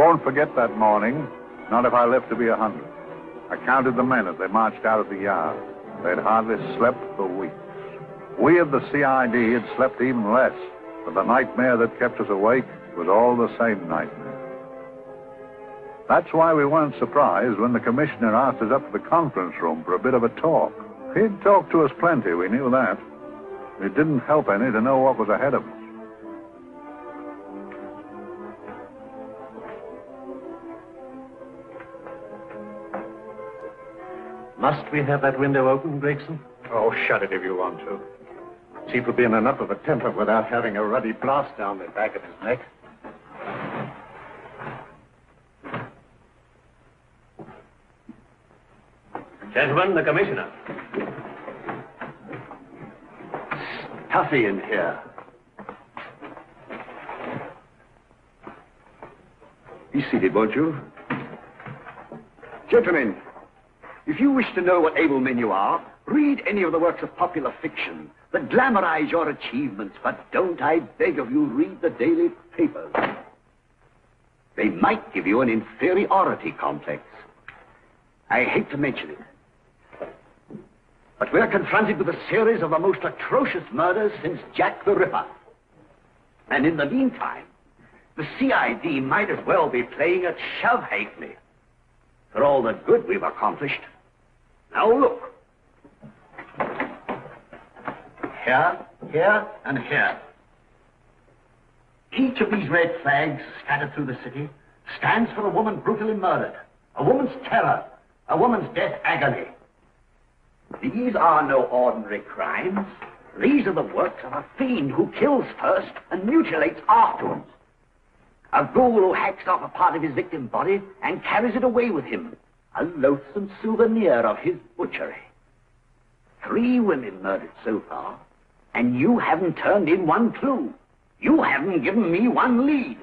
won't forget that morning, not if I live to be 100. I counted the men as they marched out of the yard. They'd hardly slept for weeks. We of the CID had slept even less, but the nightmare that kept us awake was all the same nightmare. That's why we weren't surprised when the commissioner asked us up to the conference room for a bit of a talk. He'd talked to us plenty, we knew that. It didn't help any to know what was ahead of us. Must we have that window open, Gregson? Oh, shut it if you want to. Chief will be in enough of a temper without having a ruddy blast down the back of his neck. Gentlemen, the commissioner. Stuffy in here. Be seated, won't you? Gentlemen, if you wish to know what able men you are, read any of the works of popular fiction that glamorize your achievements, but don't, I beg of you, read the daily papers. They might give you an inferiority complex. I hate to mention it, but we're confronted with a series of the most atrocious murders since Jack the Ripper. And in the meantime, the CID might as well be playing at shove halfpenny for all the good we've accomplished. Now look. Here, here, and here. Each of these red flags scattered through the city stands for a woman brutally murdered, a woman's terror, a woman's death agony. These are no ordinary crimes. These are the works of a fiend who kills first and mutilates afterwards. A ghoul who hacks off a part of his victim's body and carries it away with him, a loathsome souvenir of his butchery. 3 women murdered so far, and you haven't turned in one clue. You haven't given me one lead.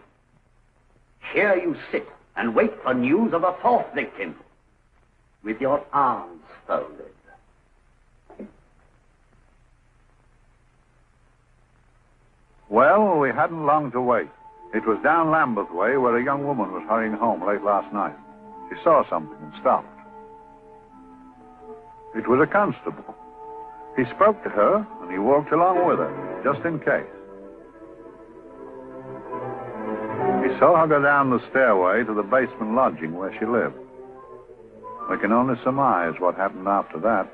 Here you sit and wait for news of a 4th victim, with your arms folded. Well, we hadn't long to wait. It was down Lambeth Way where a young woman was hurrying home late last night. She saw something and stopped. It was a constable. He spoke to her, and he walked along with her, just in case. He saw her go down the stairway to the basement lodging where she lived. We can only surmise what happened after that.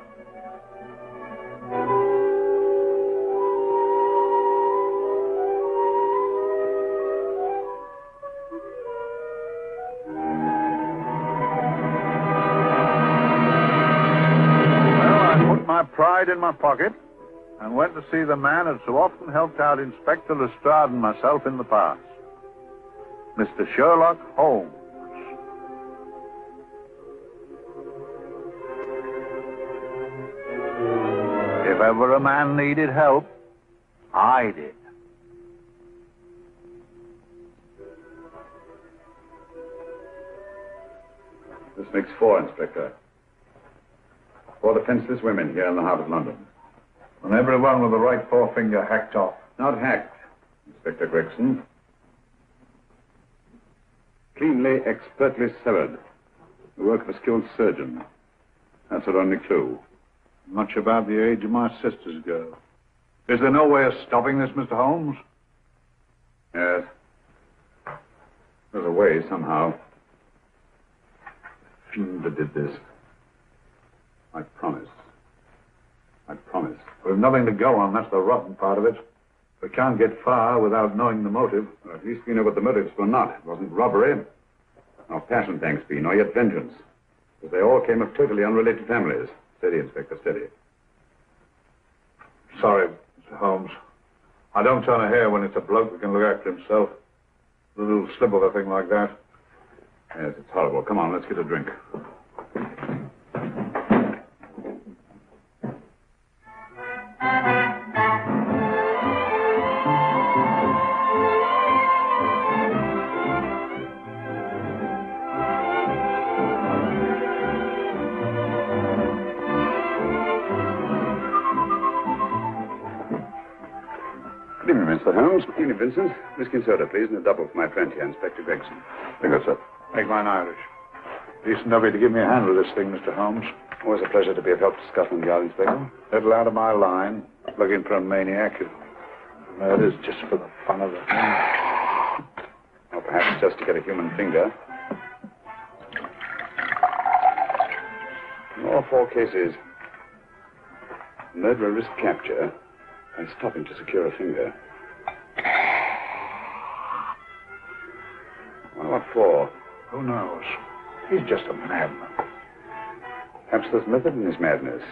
Pride in my pocket and went to see the man who so often helped out Inspector Lestrade and myself in the past, Mr. Sherlock Holmes. If ever a man needed help, I did. This makes 4, Inspector. 4 defenseless women here in the heart of London. And everyone with the right forefinger hacked off. Not hacked, Inspector Gregson. Cleanly, expertly severed. The work of a skilled surgeon. That's our only clue. Much about the age of my sister's girl. Is there no way of stopping this, Mr. Holmes? Yes. There's a way, somehow. The fiend that did this. I promise. I promise. We've nothing to go on. That's the rotten part of it. We can't get far without knowing the motive. Well, at least we know what the motives were not. It wasn't robbery, nor passion, thanks be, nor yet vengeance. But they all came of totally unrelated families. Steady, Inspector, steady. Sorry, Mr. Holmes. I don't turn a hair when it's a bloke that can look after himself. A little slip of a thing like that. Yes, it's horrible. Come on, let's get a drink. Mr. Holmes. Evening, Vincent. Whiskey and soda, please, and a double for my friend here, Inspector Gregson. Thank you, sir. Make mine Irish. Decent of you to give me a hand with this thing, Mr. Holmes. Always a pleasure to be of help to Scotland Yard, Inspector. Little out of my line. Looking for a maniac who murders just for the fun of it. Or perhaps just to get a human finger. In all 4 cases, murderer risked capture by stopping to secure a finger. What for? Who knows? He's just a madman. Perhaps there's method in his madness.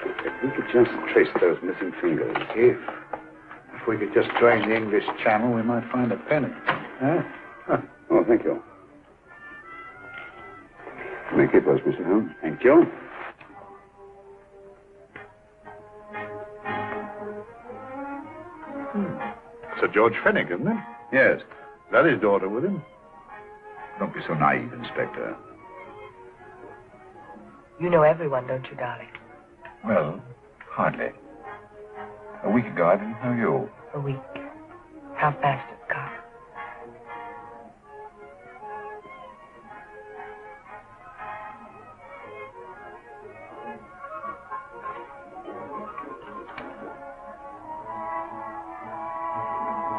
If we could just trace those missing fingers. If we could just drain the English Channel, we might find a penny. Huh? Oh, thank you. Make it, Mr. Holmes. Thank you. Sir George Fenwick, isn't it? Yes. Is that his daughter with him? Don't be so naive, Inspector. You know everyone, don't you, darling? Well, hardly. A week ago, I didn't know you. A week. How fast it's gone.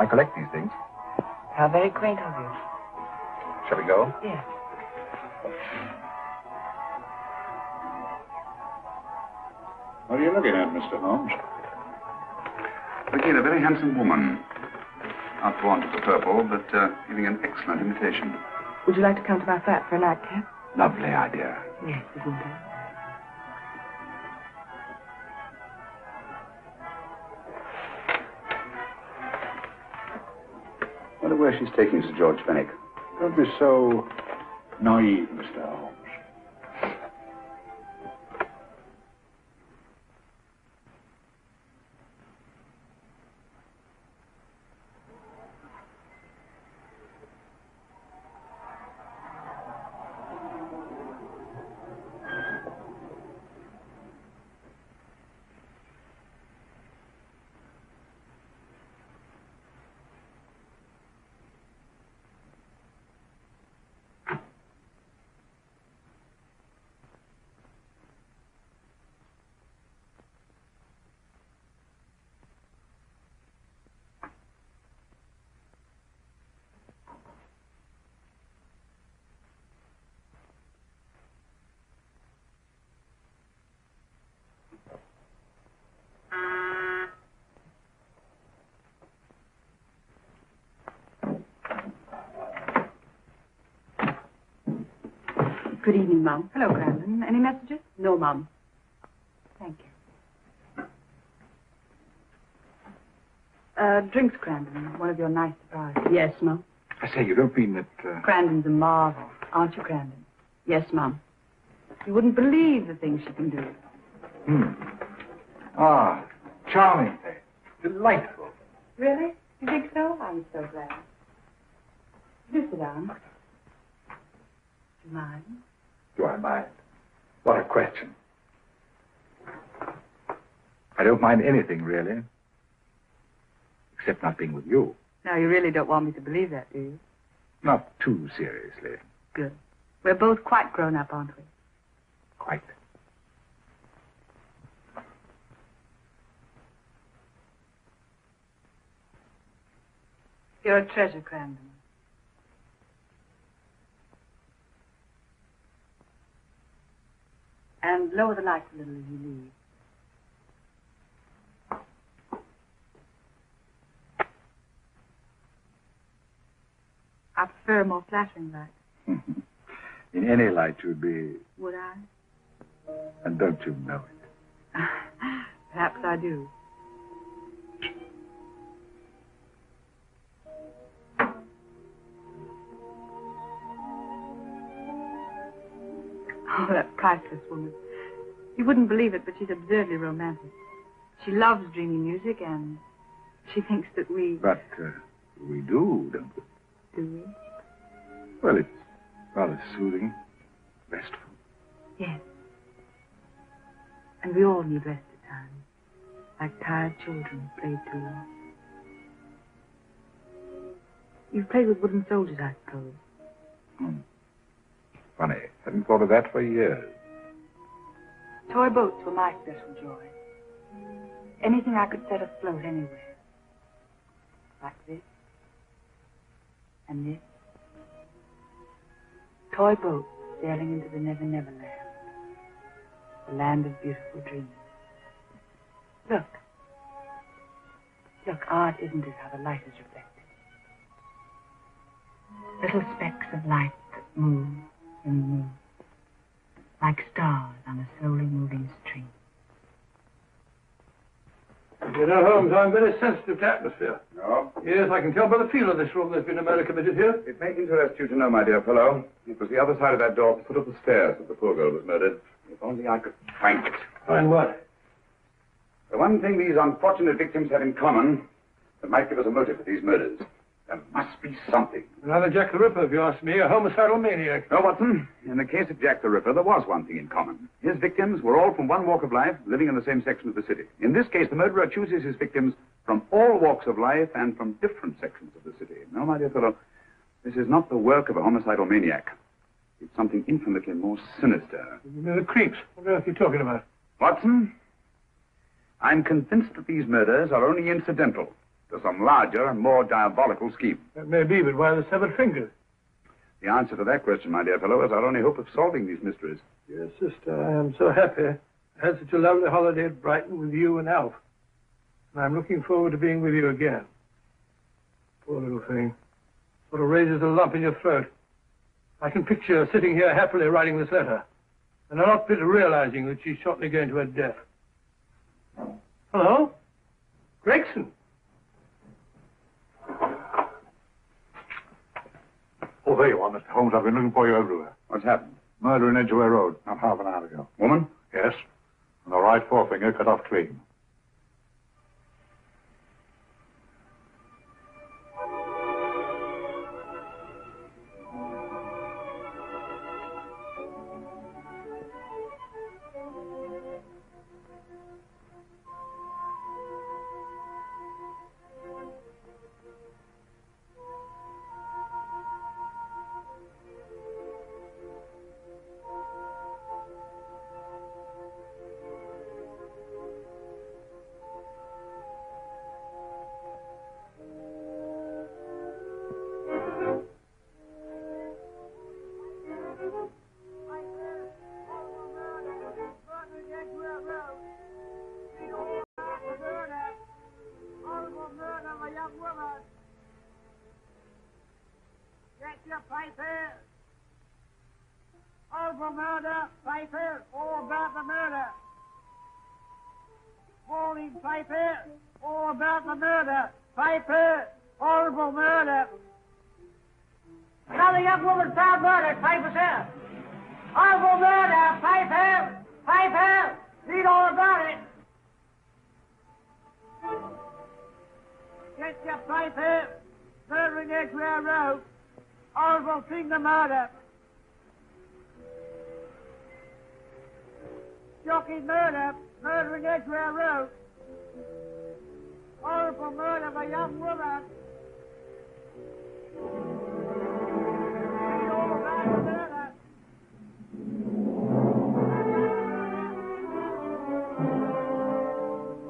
I collect these things. How very quaint of you. Shall we go? Yes. What are you looking at, Mr. Holmes? Looking at a very handsome woman. Not fond of the purple, but giving an excellent imitation. Would you like to come to my flat for a nightcap? Lovely idea. Yes, isn't it? I wonder where she's taking Sir George Fenwick. Don't be so naive, Mr. Holmes. Good evening, Mum. Hello, Brandon. Any messages? No, Mum. Thank you. Drinks, Crandon. One of your nice surprises. Yes, Mum. I say, you don't mean that... Crandon's a marvel, aren't you, Crandon? Yes, Mum. You wouldn't believe the things she can do. Ah, charming thing. Delightful. Really? You think so? I'm so glad. Do sit down. Do you mind? Do I mind? What a question. I don't mind anything, really. Except not being with you. Now, you really don't want me to believe that, do you? Not too seriously. Good. We're both quite grown up, aren't we? Quite. You're a treasure, Crandon. And lower the lights a little as you leave. I prefer a more flattering light. In any light you'd be... Would I? And don't you know it? Perhaps I do. Oh, that priceless woman. You wouldn't believe it, but she's absurdly romantic. She loves dreamy music, and she thinks that we... But we do, don't we? Do we? Well, it's rather soothing, restful. Yes. And we all need rest at times, like tired children who played too long. You've played with wooden soldiers, I suppose. Funny. Hadn't thought of that for years. Toy boats were my special joy. Anything I could set afloat anywhere. Like this. And this. Toy boats sailing into the Never Never Land. The land of beautiful dreams. Look. Look, art isn't it how the light is reflected? Little specks of light that move and move. Like stars on a slowly moving stream. You know, Holmes, I'm very sensitive to atmosphere. No? Yes, I can tell by the feel of this room there's been a murder committed here. It may interest you to know, my dear fellow, it was the other side of that door at the foot of the stairs that the poor girl was murdered. If only I could find it. Find what? The one thing these unfortunate victims have in common that might give us a motive for these murders. There must be something. Another Jack the Ripper, if you ask me, a homicidal maniac. No, Watson. In the case of Jack the Ripper, there was one thing in common. His victims were all from one walk of life, living in the same section of the city. In this case, the murderer chooses his victims from all walks of life and from different sections of the city. No, my dear fellow, this is not the work of a homicidal maniac. It's something infinitely more sinister. You know, the creeps. What else are you talking about? Watson, I'm convinced that these murders are only incidental to some larger and more diabolical scheme. That may be, but why the severed fingers? The answer to that question, my dear fellow, is our only hope of solving these mysteries. Yes, sister, I am so happy. I had such a lovely holiday at Brighton with you and Alf. And I'm looking forward to being with you again. Poor little thing. Sort of raises a lump in your throat. I can picture her sitting here happily writing this letter. And a lot bit of realizing that she's shortly going to her death. Hello? Gregson? Oh, there you are, Mr. Holmes. I've been looking for you everywhere. What's happened? Murder in Edgware Road, not half an hour ago. Woman? Yes. And the right forefinger cut off clean.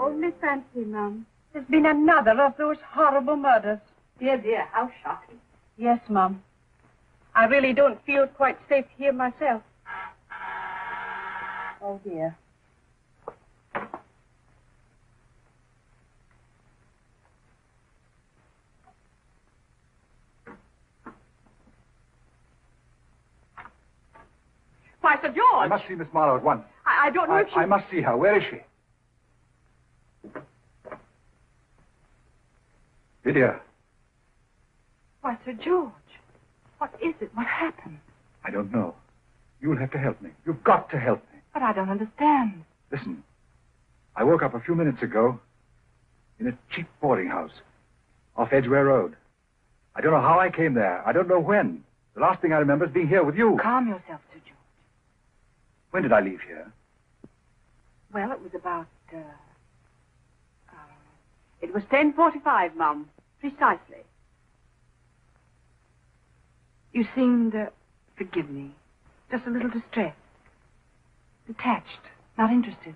Only fancy, Mum. There's been another of those horrible murders. Dear, dear, how shocking. Yes, Mum. I really don't feel quite safe here myself. Oh, dear. Why, Sir George! I must see Miss Marlowe at once. I don't know if she... I must see her. Where is she? Lydia. Why, Sir George, what is it? What happened? I don't know. You'll have to help me. You've got to help me. But I don't understand. Listen. I woke up a few minutes ago in a cheap boarding house off Edgware Road. I don't know how I came there. I don't know when. The last thing I remember is being here with you. Calm yourself, Sir George. When did I leave here? Well, it was about, it was 10:45, Mum. Precisely. You seemed, forgive me, just a little distressed. Detached, not interested.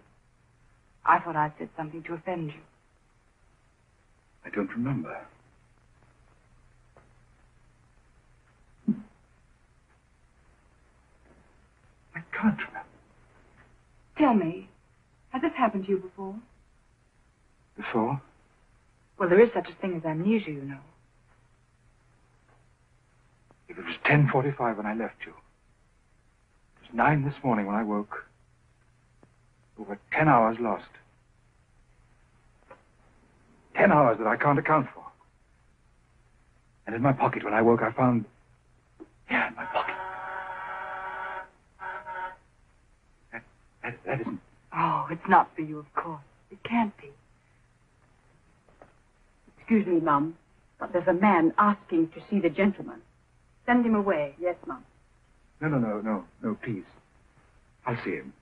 I thought I'd said something to offend you. I don't remember. I can't remember. Tell me, has this happened to you before? Before? Well, there is such a thing as amnesia, you know. It was 10:45 when I left you. It was 9 this morning when I woke. Over 10 hours lost. 10 hours that I can't account for. And in my pocket when I woke, I found... Here, in my pocket. That isn't... Oh, it's not for you, of course. It can't be. Excuse me, Mum, but there's a man asking to see the gentleman. Send him away. Yes, Mum. No, please. I'll see him.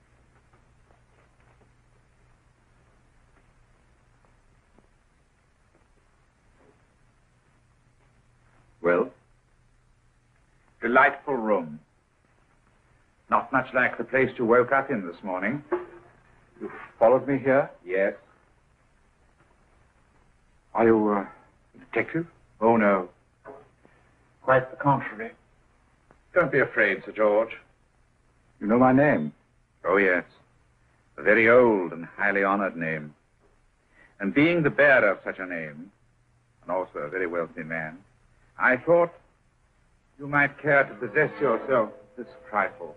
Well? Delightful room. Not much like the place you woke up in this morning. You followed me here? Yes. Are you a detective? Oh, no. Quite the contrary. Don't be afraid, Sir George. You know my name? Oh, yes. A very old and highly honored name. And being the bearer of such a name, and also a very wealthy man, I thought you might care to possess yourself this trifle.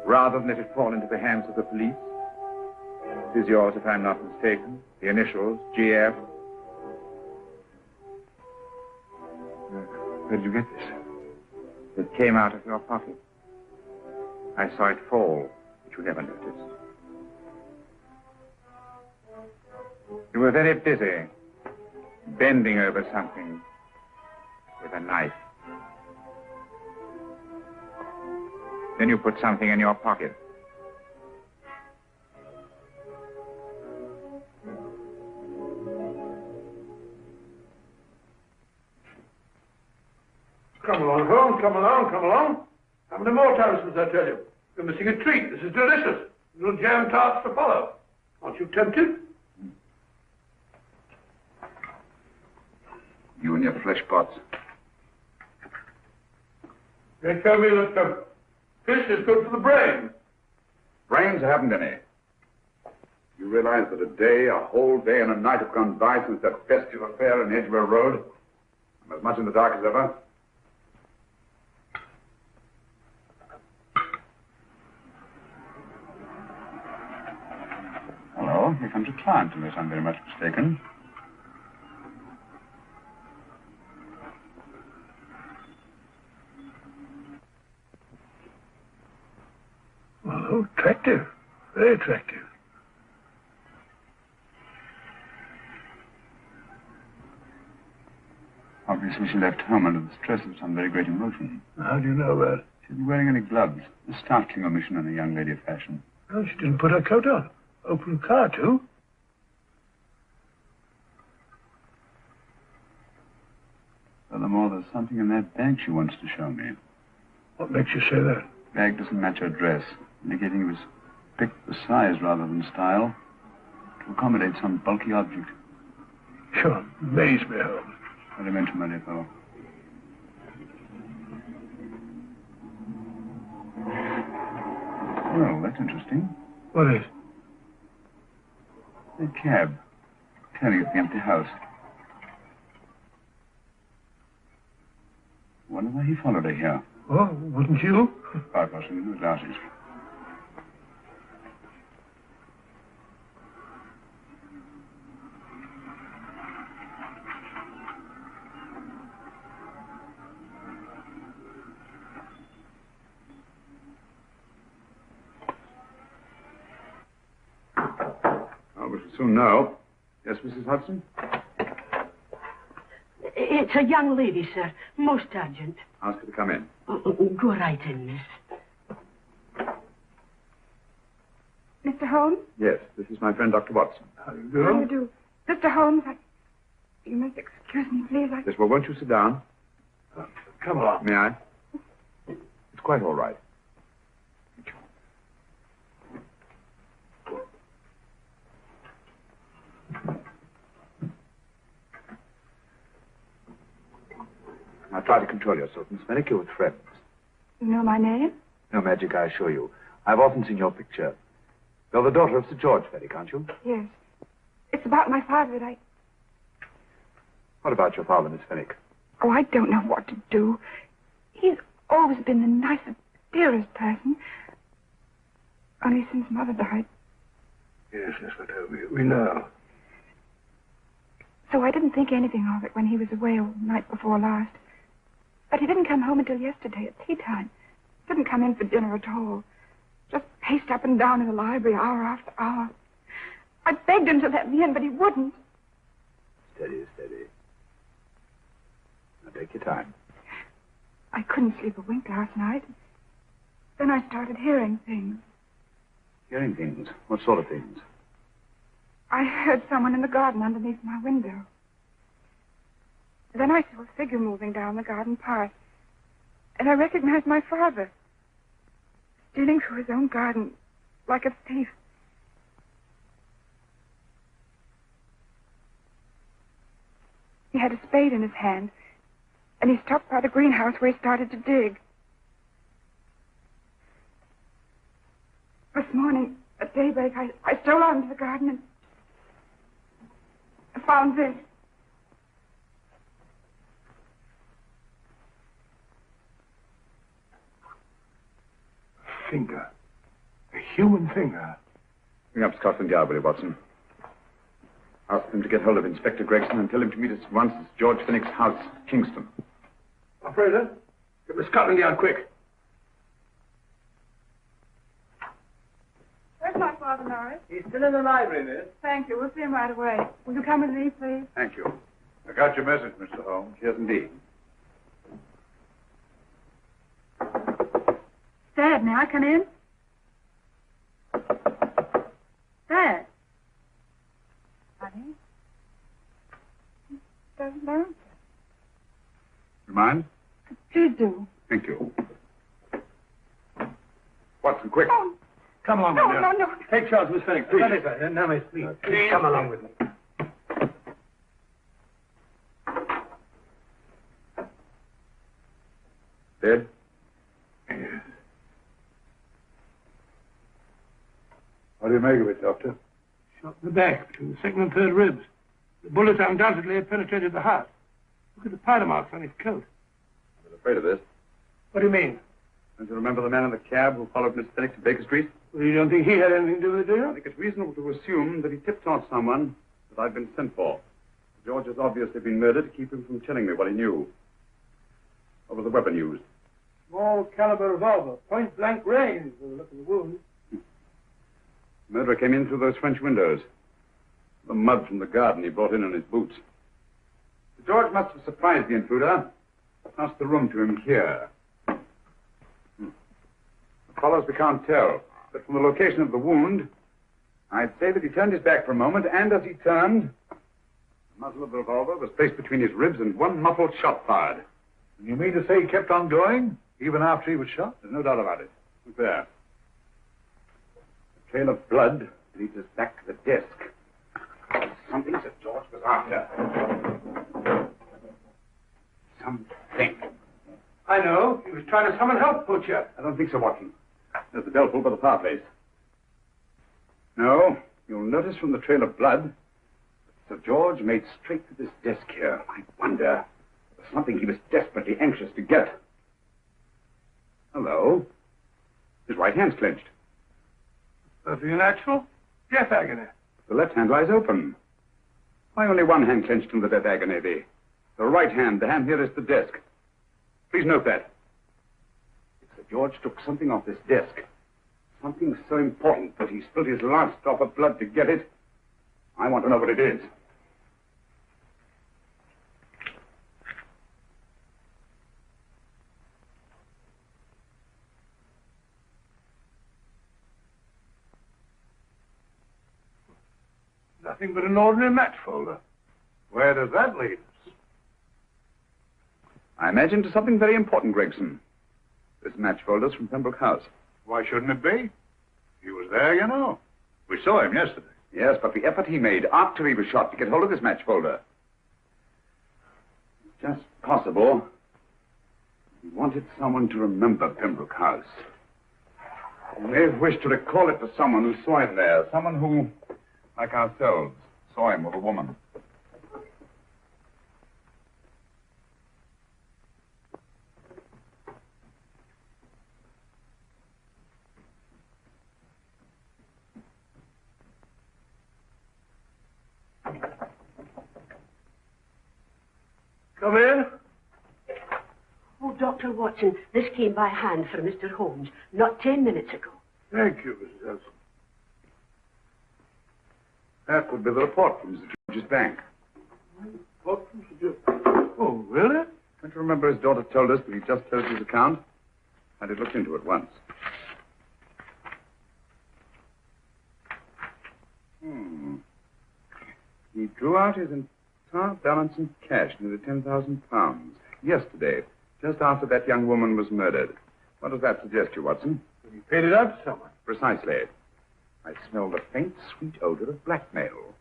Rather than let it fall into the hands of the police. It is yours, if I'm not mistaken. The initials, GF. Where did you get this? It came out of your pocket. I saw it fall, but you never noticed. You were very busy, bending over something with a knife. Then you put something in your pocket. Come along, Holmes, come along. How many more times must I tell you? You're missing a treat. This is delicious. Little jam tarts to follow. Aren't you tempted? You and your flesh pots. They tell me that fish is good for the brain. Brains haven't any. You realize that a whole day and a night have gone by since that festive affair in Edgware Road? I'm as much in the dark as ever. Hello, here comes a client, unless I'm very much mistaken. Well, attractive. Very attractive. Obviously, she left home under the stress of some very great emotion. How do you know that? She isn't wearing any gloves. A startling omission in a young lady of fashion. Oh, she didn't put her coat on. Open car, too. Furthermore, there's something in that bag she wants to show me. What makes you say that? The bag doesn't match her dress, indicating it was picked for size rather than style, to accommodate some bulky object. Sure, amaze me, Holmes. What I meant to my dear fellow. Well, that's interesting. What is? A cab, turning at the empty house. Wonder why he followed her here. Oh, wouldn't you? Quite possibly with glasses. Oh, we shall soon know. Yes, Mrs. Hudson? It's a young lady, sir. Most urgent. Ask her to come in. Go right in, miss. Mr. Holmes? Yes, this is my friend, Dr. Watson. How do you do? How do you do? Mr. Holmes, you must excuse me, please. Yes, well, won't you sit down? Come along. May I? It's quite all right. Now try to control yourself, Miss Fenwick. You're with friends. You know my name? No magic, I assure you. I've often seen your picture. You're the daughter of Sir George Fenwick, aren't you? Yes. It's about my father that What about your father, Miss Fenwick? Oh, I don't know what to do. He's always been the nicest, dearest person. Only since Mother died. Yes, but we know. So I didn't think anything of it when he was away all night before last. But he didn't come home until yesterday at tea time. Didn't come in for dinner at all. Just paced up and down in the library hour after hour. I begged him to let me in, but he wouldn't. Steady, steady. Now take your time. I couldn't sleep a wink last night. Then I started hearing things. Hearing things? What sort of things? I heard someone in the garden underneath my window. Then I saw a figure moving down the garden path. And I recognized my father. Stealing through his own garden like a thief. He had a spade in his hand. And he stopped by the greenhouse where he started to dig. This morning, at daybreak, I stole out into the garden and I found this. A finger. A human finger. Bring up Scotland Yard, will you, Watson? Ask them to get hold of Inspector Gregson and tell him to meet us at once at George Fenwick's house, Kingston. Operator, get the Scotland Yard quick. Where's my father, Norris? He's still in the library, miss. Thank you. We'll see him right away. Will you come with me, please? Thank you. I got your message, Mr. Holmes. Yes, indeed. Dad, may I come in? Dad. Honey? He doesn't answer. You mind? Please do. Thank you. Watson, quick. Oh, Come along, no, my dear. no. Take charge, Miss Fenwick, please. Now, miss, please. Please come along with me. Dead? Yes. What do you make of it, Doctor? Shot in the back, between the second and third ribs. The bullet undoubtedly had penetrated the heart. Look at the powder marks on his coat. I was afraid of this. What do you mean? Don't you remember the man in the cab who followed Miss Fenwick to Baker Street? Well, you don't think he had anything to do with it, do I you? think it's reasonable to assume that he tipped off someone that I'd been sent for. George has obviously been murdered to keep him from telling me what he knew. What was the weapon used? Small caliber revolver, point blank range, by the look of the wound. The murderer came in through those French windows. The mud from the garden he brought in on his boots. George must have surprised the intruder. Passed the room to him here. The follows we can't tell. But from the location of the wound, I'd say that he turned his back for a moment, and as he turned, the muzzle of the revolver was placed between his ribs and one muffled shot fired. You mean to say he kept on going, even after he was shot? There's no doubt about it. Look there. The trail of blood leads us back to the desk. Something Sir George was after. Something. I know. He was trying to summon help, Butcher. I don't think so, Watson. There's the bell pull by the fireplace. No, you'll notice from the trail of blood that Sir George made straight to this desk here. I wonder. There's something he was desperately anxious to get. Hello. His right hand's clenched. Perfectly natural. Death agony. The left hand lies open. Why only one hand clenched in the death agony? The right hand, the hand nearest the desk. Please note that. If Sir George took something off this desk, something so important that he spilled his last drop of blood to get it, I want to know what it is. Nothing but an ordinary match folder. Where does that lead us? I imagine to something very important, Gregson. This match folder's from Pembroke House. Why shouldn't it be? He was there, you know. We saw him yesterday. Yes, but the effort he made after he was shot to get hold of this match folder. It's just possible he wanted someone to remember Pembroke House. He may have wished to recall it to someone who saw him there. Someone who, like ourselves, saw him with a woman. Come in. Oh, Dr. Watson, this came by hand for Mr. Holmes not 10 minutes ago. Thank you, Mrs. Elson. That would be the report from Sir George's bank. What from Sir George? Oh, really? Don't you remember his daughter told us that he just closed his account? And he looked into it once. He drew out his entire balance in cash, nearly £10,000, yesterday, just after that young woman was murdered. What does that suggest you, Watson? He paid it out to someone. Precisely. I smell the faint, sweet odor of blackmail.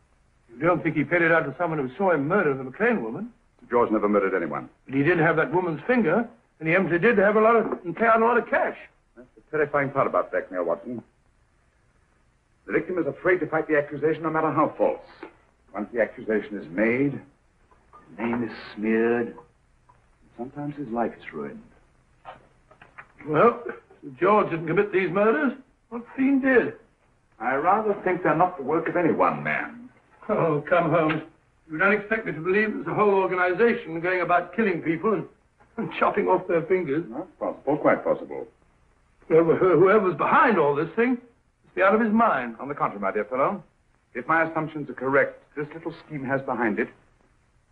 You don't think he paid it out to someone who saw him murder the McLean woman? Sir George never murdered anyone. But he did have that woman's finger, and he empty did have and pay out a lot of cash. That's the terrifying part about blackmail, Watson. The victim is afraid to fight the accusation, no matter how false. Once the accusation is made, his name is smeared, and sometimes his life is ruined. Well, Sir George didn't commit these murders. What fiend did? I rather think they're not the work of any one man. Oh, come, Holmes. You don't expect me to believe there's a whole organization going about killing people and chopping off their fingers. That's possible, quite possible. Whoever's behind all this thing must be out of his mind. On the contrary, my dear fellow, if my assumptions are correct, this little scheme has behind it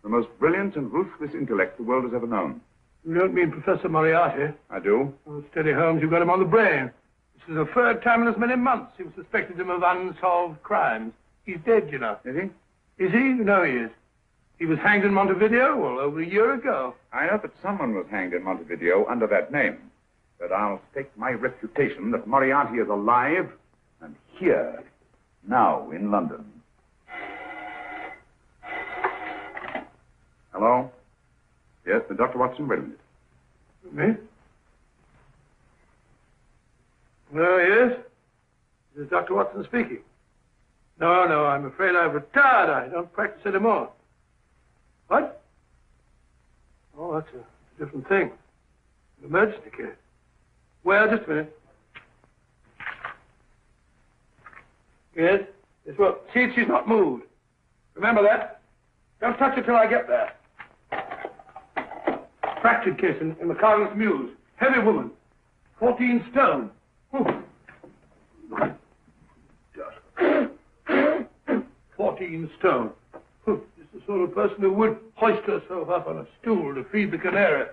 the most brilliant and ruthless intellect the world has ever known. You don't mean Professor Moriarty? I do. Oh, steady, Holmes. You've got him on the brain. This is the third time in as many months you've suspected him of unsolved crimes. He's dead, you know. Is he? Is he? You know he is. He was hanged in Montevideo, well, over a year ago. I know that someone was hanged in Montevideo under that name. But I'll stake my reputation that Moriarty is alive and here, now, in London. Hello? Yes, Dr. Watson, wait a minute. Me? Oh, yes? This is Dr. Watson speaking. No, I'm afraid I've retired. I don't practice anymore. What? Oh, that's a different thing. An emergency case. Well, just a minute. Yes? Yes, well, see if she's not moved. Remember that? Don't touch her till I get there. Fractured case in McCarthy's Mews. Heavy woman. 14 stone. 14 stone. Just the sort of person who would hoist herself up on a stool to feed the canary.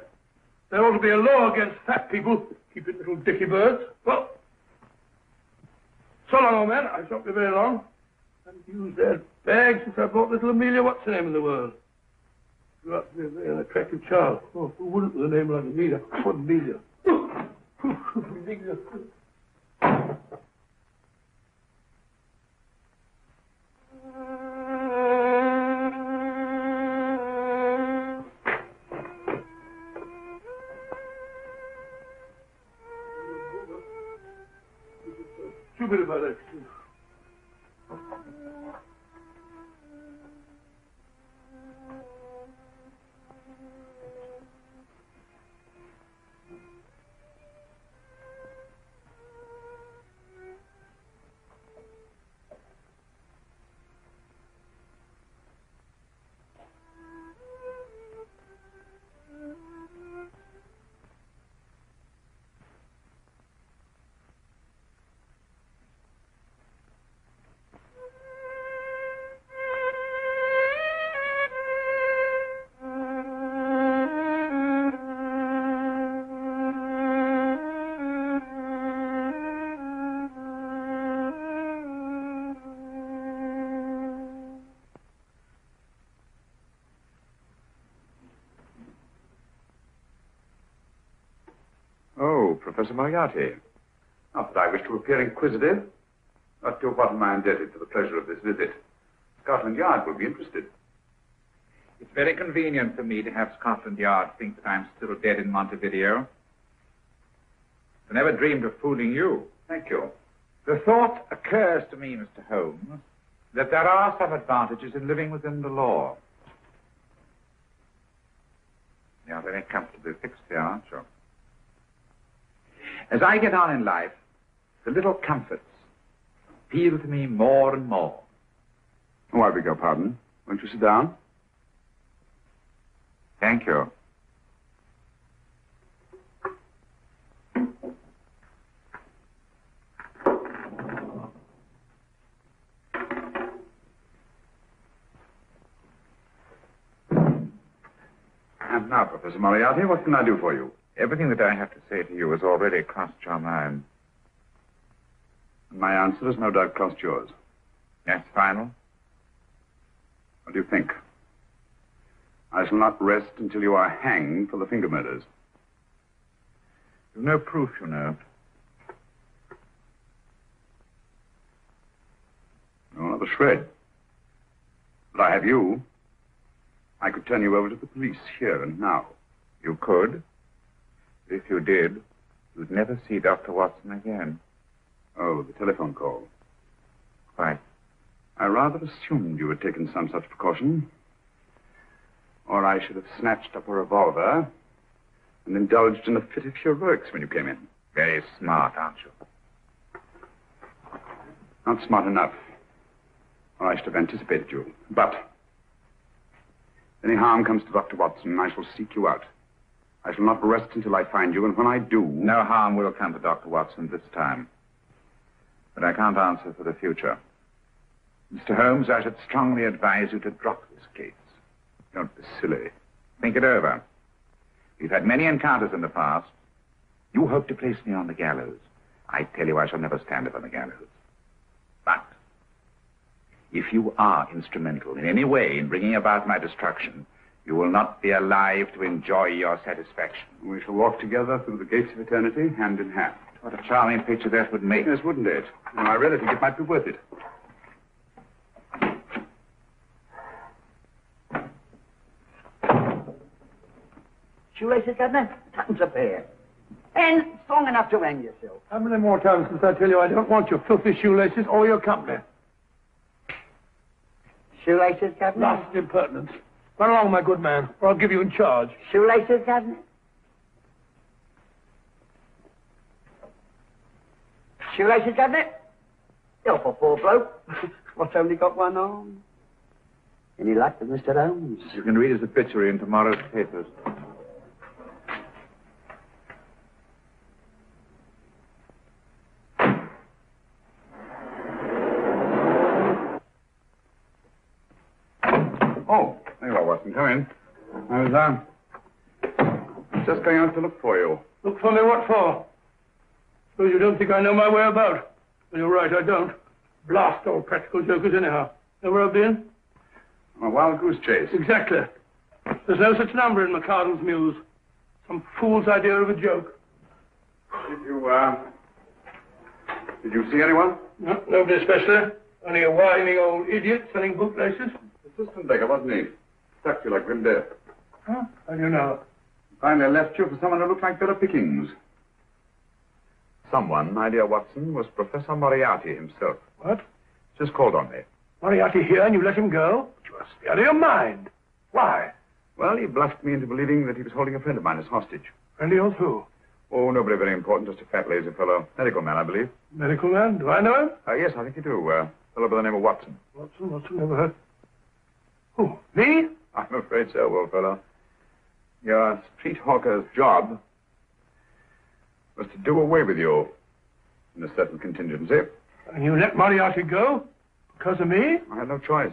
There ought to be a law against fat people keeping little dicky birds. Well, so long, old man. I shan't be very long. I haven't used that bag since I brought little Amelia. What's her name in the world? Grew up to be an attractive child. Oh, who wouldn't with a name like Amelia? What Amelia? Amelia. Stupid about it. Professor Moriarty. Not that I wish to appear inquisitive, but to what am I indebted for the pleasure of this visit? Scotland Yard will be interested. It's very convenient for me to have Scotland Yard think that I'm still dead in Montevideo. I never dreamed of fooling you. Thank you. The thought occurs to me, Mr. Holmes, that there are some advantages in living within the law. You're very comfortably fixed here, aren't you? As I get on in life, the little comforts appeal to me more and more. Oh, I beg your pardon. Won't you sit down? Thank you. And now, Professor Moriarty, what can I do for you? Everything that I have to say to you has already crossed your mind. And my answer has no doubt crossed yours. That's final? What do you think? I shall not rest until you are hanged for the finger murders. You've no proof, you know. No, not a shred. But I have you. I could turn you over to the police here and now. You could. If you did, you'd never see Dr. Watson again. Oh, the telephone call. Quite. I rather assumed you had taken some such precaution. Or I should have snatched up a revolver and indulged in a fit of heroics when you came in. Very smart, aren't you? Not smart enough. Or I should have anticipated you. But if any harm comes to Dr. Watson, I shall seek you out. I shall not rest until I find you, and when I do... No harm will come to Dr. Watson this time. But I can't answer for the future. Mr. Holmes, I should strongly advise you to drop this case. Don't be silly. Think it over. We've had many encounters in the past. You hope to place me on the gallows. I tell you I shall never stand up on the gallows. But if you are instrumental in any way in bringing about my destruction, you will not be alive to enjoy your satisfaction. We shall walk together through the gates of eternity, hand in hand. What a charming picture that would make. Yes, wouldn't it? When I really think it might be worth it. Shoelaces, Cavanagh? Tuppence a pair. And strong enough to hang yourself. How many more times must I tell you I don't want your filthy shoelaces or your company? Shoelaces, Cavanagh? Last impertinence. Run along, my good man, or I'll give you in charge. Shoelaces, Cavanagh? Shoelaces, Cavanagh? Help a poor bloke. What's only got one arm? Any luck with Mr. Holmes? You can read his obituary in tomorrow's papers. Oh, there you are, Watson. Come in. I was, just going out to look for you. Look for me, what for? Suppose you don't think I know my way about. Well, you're right, I don't. Blast all practical jokers anyhow. Know where I've been? On a wild goose chase. Exactly. There's no such number in McCardle's Muse. Some fool's idea of a joke. Did you see anyone? No, nobody especially. Only a whining old idiot selling bootlaces. Assistant beggar, wasn't he? Stuck you like grim death. Huh? How do you know? Finally left you for someone who looked like better pickings. Someone, my dear Watson, was Professor Moriarty himself. What? Just called on me. Moriarty here and you let him go? You are out of your mind. Why? Well, he bluffed me into believing that he was holding a friend of mine as hostage. Friend of yours who? Oh, nobody very important, just a fat, lazy fellow. Medical man, I believe. Medical man? Do I know him? Yes, I think you do. Fellow by the name of Watson. Watson, never heard. Who? Me? I'm afraid so, old fellow. Your street hawker's job was to do away with you in a certain contingency. And you let Moriarty go? Because of me? I had no choice.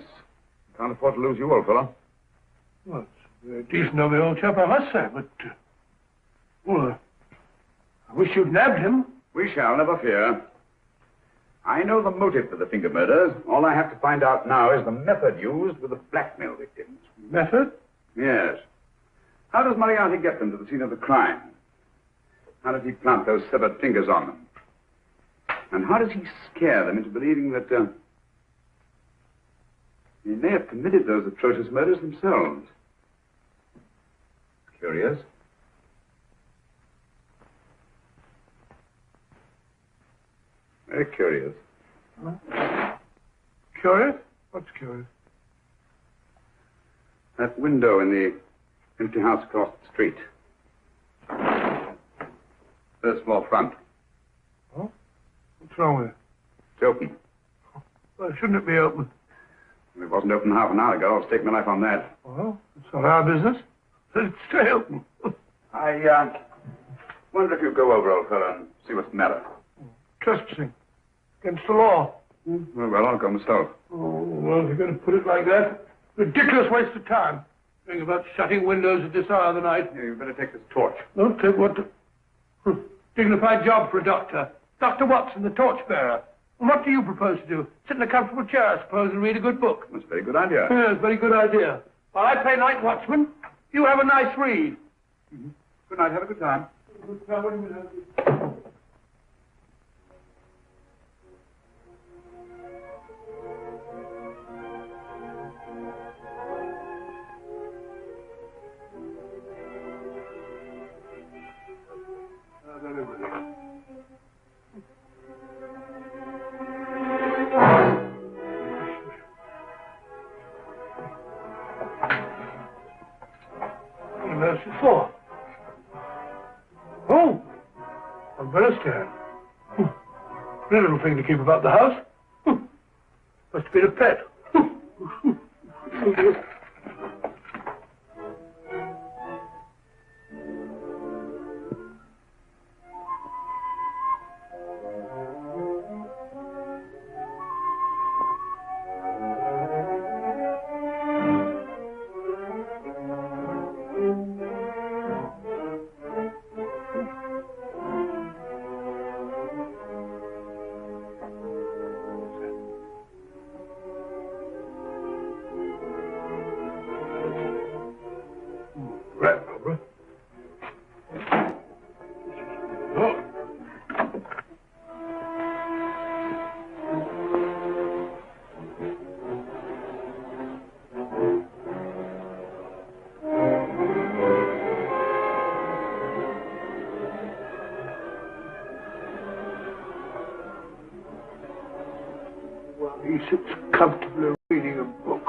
Can't afford to lose you, old fellow. Well, it's very decent of the old chap, I must say, but... well, I wish you'd nabbed him. We shall, never fear. I know the motive for the finger murders. All I have to find out now is the method used with the blackmail victims. Method? Yes. How does Moriarty get them to the scene of the crime? How does he plant those severed fingers on them? And how does he scare them into believing that he may have committed those atrocious murders themselves? Curious. Very curious. Huh? Curious? What's curious? That window in the empty house across the street. First floor front. Oh? What's wrong with it? It's open. Well, shouldn't it be open? If it wasn't open half an hour ago, I'll stake my life on that. Well, it's not our business. Let it stay open. I wonder if you'd go over, old fellow, and see what's the matter. Trespassing. Against the law. Well, I'll go myself. Oh, well, if you're going to put it like that, ridiculous waste of time. Think about shutting windows at this hour of the night. Yeah, you'd better take this torch. Don't take what... Dignified job for a doctor. Dr. Watson, the torchbearer. And what do you propose to do? Sit in a comfortable chair, I suppose, and read a good book. That's a very good idea. Yes, very good idea. While I play night watchman, you have a nice read. Mm-hmm. Good night. Have a good time. Good time. What's it for? Oh, umbrella stand. A little thing to keep about the house. Must have been a pet. He sits comfortably reading a book.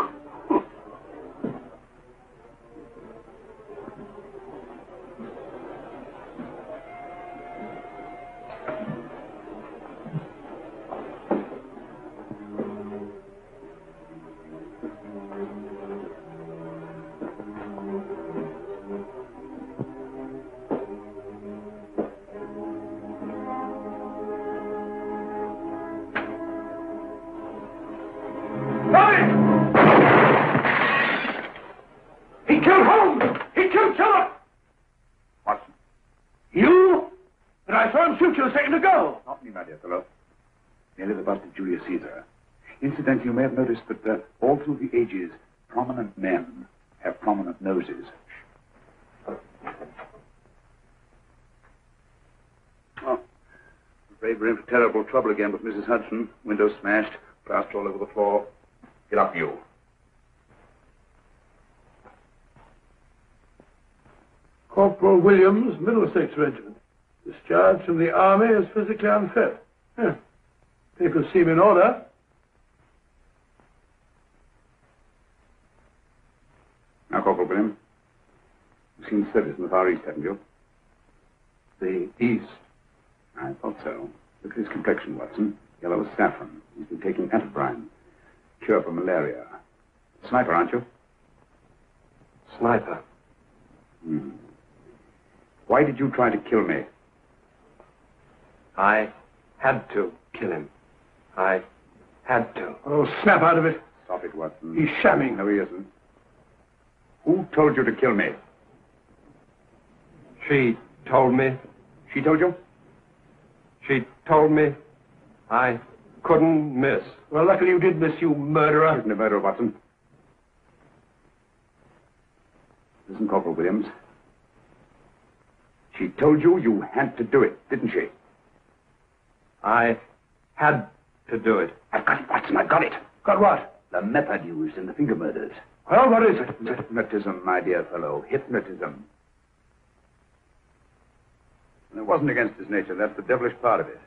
He killed Holmes! He killed Sherlock! Watson. You? And I saw him shoot you a second ago. Not me, my dear fellow. Merely the bust of Julius Caesar. Incidentally, you may have noticed that all through the ages, prominent men have prominent noses. Oh, afraid we're in for terrible trouble again with Mrs. Hudson. Windows smashed, plaster all over the floor. Get up, you. Corporal Williams, Middlesex Regiment. Discharged from the army as physically unfit. Yeah. Papers seem in order. Now, Corporal Williams, you've seen service in the Far East, haven't you? The East. I thought so. Look at his complexion, Watson. Yellow as saffron. He's been taking antibrine. Cure for malaria. Sniper, aren't you? Sniper. Hmm. Why did you try to kill me? I had to kill him. I had to. Oh, snap out of it. Stop it, Watson. He's shamming. No, he isn't. Who told you to kill me? She told me. She told you? She told me I couldn't miss. Well, luckily you did miss, you murderer. Isn't a murderer, Watson. Listen, Corporal Williams. She told you you had to do it, didn't she? I had to do it. I've got it, Watson, I've got it. Got what? The method used in the finger murders. Well, what is it? Hypnotism, my dear fellow. Hypnotism. And it wasn't against his nature. That's the devilish part of it.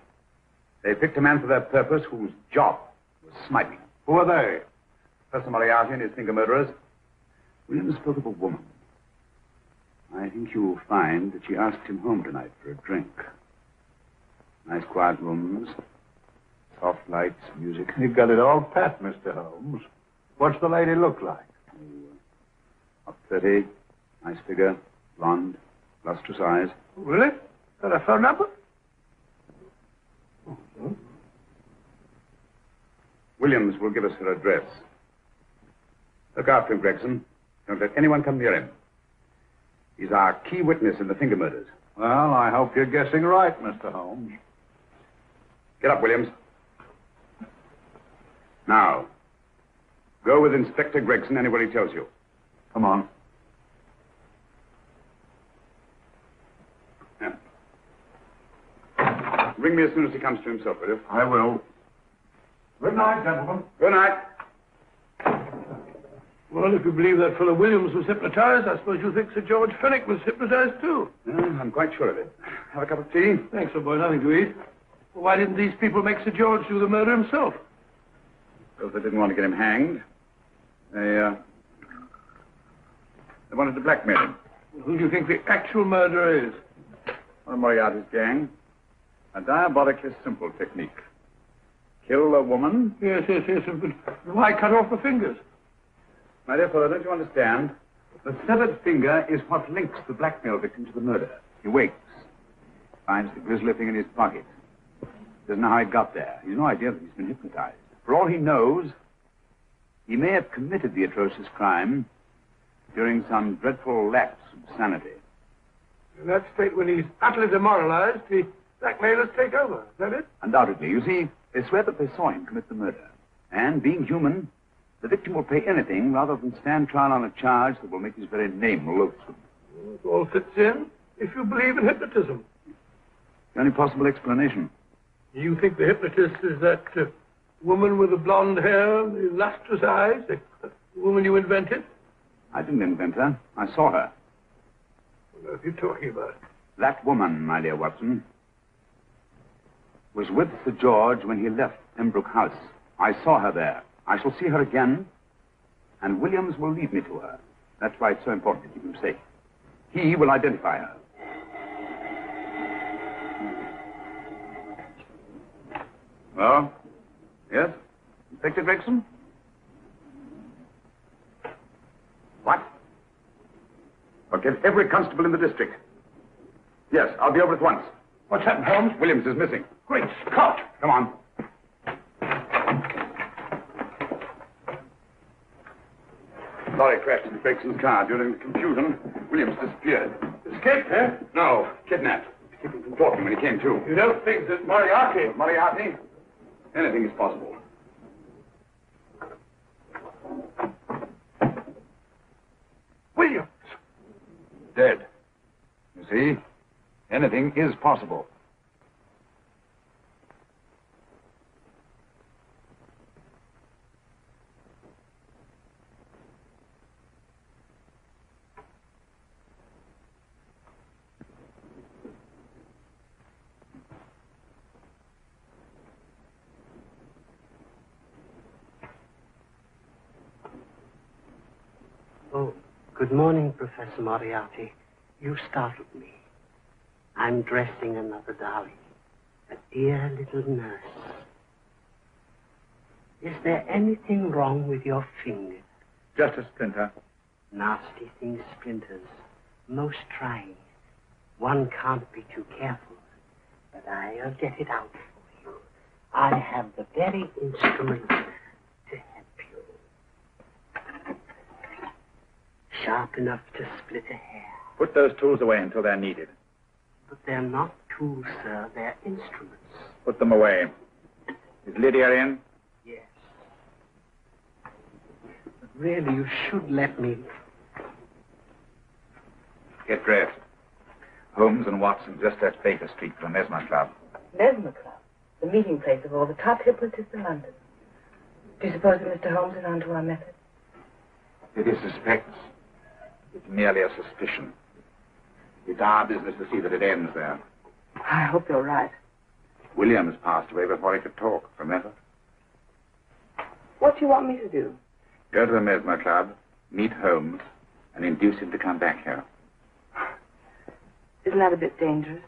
They picked a man for their purpose whose job was smiting. Who are they? Professor Moriarty and his finger murderers. Williams spoke of a woman. I think you'll find that she asked him home tonight for a drink. Nice quiet rooms, soft lights, music. You've got it all pat, Mr. Holmes. What's the lady look like? Up 30, nice figure, blonde, lustrous eyes. Really? Got a phone number? Williams will give us her address. Look after him, Gregson. Don't let anyone come near him. He's our key witness in the finger murders. Well, I hope you're guessing right, Mr. Holmes. Get up, Williams. Now, go with Inspector Gregson anywhere he tells you. Come on. Yeah. Ring me as soon as he comes to himself, will you? I will. Good night, gentlemen. Good night. Well, if you believe that fellow Williams was hypnotized, I suppose you think Sir George Fenwick was hypnotized, too. I'm quite sure of it. Have a cup of tea? Thanks, old boy. Nothing to eat. Well, why didn't these people make Sir George do the murder himself? Because they didn't want to get him hanged. They wanted to blackmail him. Who do you think the actual murderer is? One of Moriarty's gang. A diabolically simple technique. Kill a woman. Yes. But why cut off the fingers? My dear fellow, don't you understand? The severed finger is what links the blackmail victim to the murder. He wakes, finds the grisly thing in his pocket. Doesn't know how it got there. He's no idea that he's been hypnotized. For all he knows, he may have committed the atrocious crime during some dreadful lapse of sanity. In that state, when he's utterly demoralized, the blackmailers take over. Is that it? Undoubtedly. You see, they swear that they saw him commit the murder. And being human, the victim will pay anything rather than stand trial on a charge that will make his very name loathsome. It all fits in if you believe in hypnotism. The only possible explanation. You think the hypnotist is that woman with the blonde hair, the lustrous eyes, the woman you invented? I didn't invent her. I saw her. What are you talking about? That woman, my dear Watson, was with Sir George when he left Pembroke House. I saw her there. I shall see her again, and Williams will lead me to her. That's why it's so important to keep him safe. He will identify her. Well, yes? Inspector Gregson? What? I'll get every constable in the district. Yes, I'll be over at once. What's happened, Holmes? Williams is missing. Great Scott! Come on. Lorry crashed into Gregson's car. During the confusion, Williams disappeared. Escaped, eh? No, kidnapped. To keep him from talking when he came to. You don't think that Moriarty... Moriarty? Anything is possible. Williams! Dead. You see? Anything is possible. Oh, good morning, Professor Moriarty. You startled me. I'm dressing another darling, a dear little nurse. Is there anything wrong with your finger? Just a splinter. Nasty things, splinters. Most trying. One can't be too careful. But I'll get it out for you. I have the very instrument to help you. Sharp enough to split a hair. Put those tools away until they're needed. But they're not tools, sir. They're instruments. Put them away. Is Lydia in? Yes. But really, you should let me. Get dressed. Holmes and Watson just left Baker Street for the Mesmer Club. Mesmer Club? The meeting place of all the top hypnotists in London. Do you suppose that Mr. Holmes is onto our method? If he suspects, it's merely a suspicion. It's our business to see that it ends there. I hope you're right. Williams passed away before he could talk, remember? What do you want me to do? Go to the Mesmer Club, meet Holmes, and induce him to come back here. Isn't that a bit dangerous?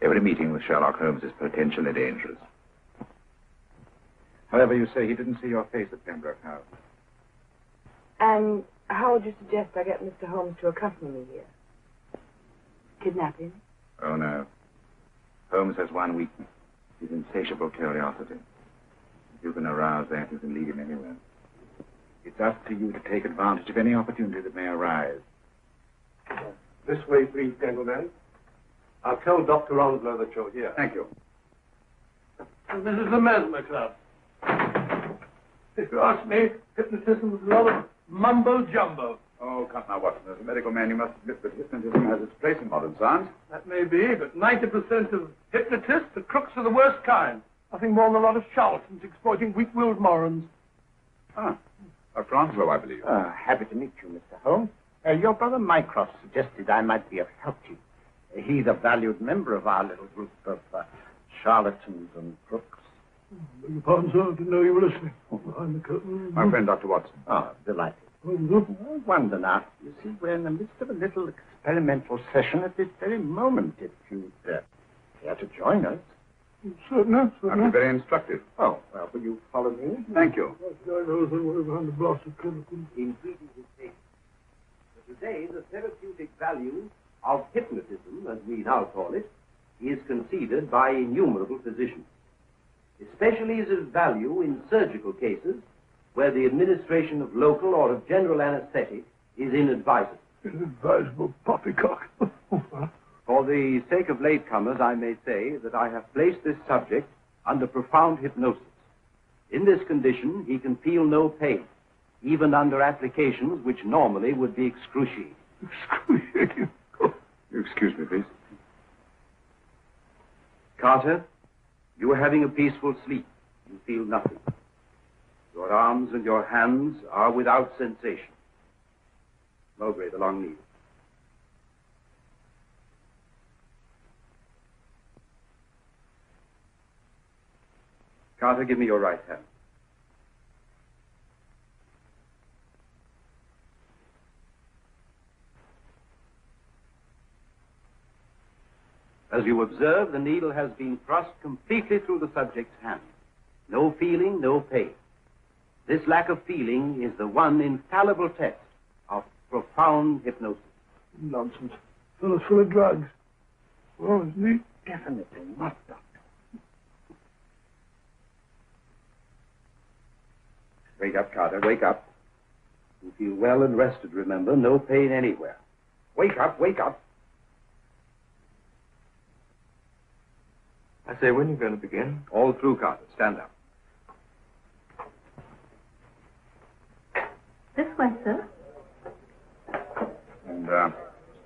Every meeting with Sherlock Holmes is potentially dangerous. However, you say he didn't see your face at Pembroke House. And how would you suggest I get Mr. Holmes to accompany me here? Kidnap him? Oh, no. Holmes has one weakness. His insatiable curiosity. If you can arouse that, you can lead him anywhere. It's up to you to take advantage of any opportunity that may arise. This way, please, gentlemen. I'll tell Dr. Onslow that you're here. Thank you. And this is the Mesmer Club. If you ask me, hypnotism is a lot of mumbo-jumbo. Oh, come now, Watson. As a medical man, you must admit that hypnotism has its place in modern science. That may be, but 90% of hypnotists are crooks of the worst kind. Nothing more than a lot of charlatans exploiting weak-willed morons. Ah, Dr. Onslow, I believe. Happy to meet you, Mr. Holmes. Your brother Mycroft suggested I might be of help to you. He's a valued member of our little group of charlatans and crooks. Beg your pardon, sir. I didn't know you were listening. Behind the curtain. My friend, Dr. Watson. Oh, delighted. I wonder now, you see, we're in the midst of a little experimental session at this very moment. If you'd care to join us. Certainly. That'd be very instructive. Oh, well, will you follow me? Thank you. Behind the blasted curtain. Indeed, it is taken. Today, the therapeutic value of hypnotism, as we now call it, is conceded by innumerable physicians. Especially is its value in surgical cases where the administration of local or of general anesthetic is inadvisable. Inadvisable poppycock. For the sake of latecomers, I may say that I have placed this subject under profound hypnosis. In this condition, he can feel no pain, even under applications which normally would be excruciating. Excruciating? Excuse me, please. Carter, you are having a peaceful sleep. You feel nothing. Your arms and your hands are without sensation. Mowbray, the long needle. Carter, give me your right hand. As you observe, the needle has been thrust completely through the subject's hand. No feeling, no pain. This lack of feeling is the one infallible test of profound hypnosis. Nonsense. Fellow's full of drugs. Oh, isn't he? Definitely not, Doctor. Wake up, Carter, wake up. You feel well and rested, remember. No pain anywhere. Wake up, wake up. I say, when are you going to begin? All through, Carter. Stand up. This way, sir. And, are